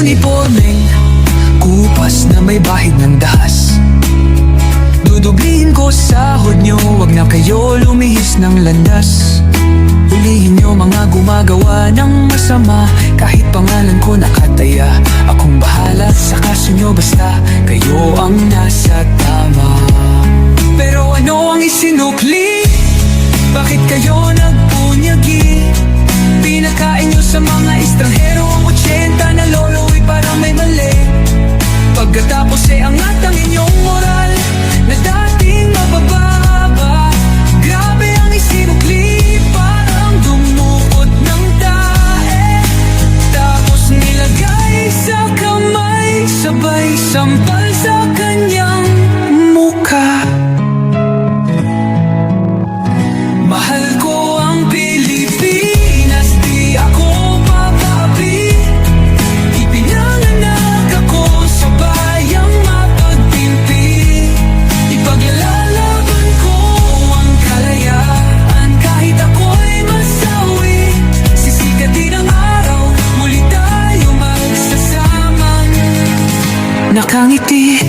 unipormeng kupas na may bahid ng dahas. Dudublihin ko sahod nyo, wag na kayo lumihis ng landas. Hulihin nyo mga gumagawa ng masama, kahit pangalan ko nakataya. Akong bahala sa kaso nyo, basta kayo ang nasa tama. Pero ano ang isinukli? Bakit kayo nagpunyagi? Pinakain nyo sa mga estranghero ang 80 na lolo'y parang may mali. Pagkatapos angat ang inyong moral na dating mabababa. Grabe ang isinukli, parang dumukot ng tae. Tapos nilagay sa kamay, sabay sampal sa kanyang mukha. Mahal ko ang Pilipinas, di ako papapi. Ipinanganak ako sa bayang mapagpimpi. Ipaglalaban ko ang kalayaan, kahit ako'y masawi. Sisikat din ang araw, muli tayo magsasamang nakangiti.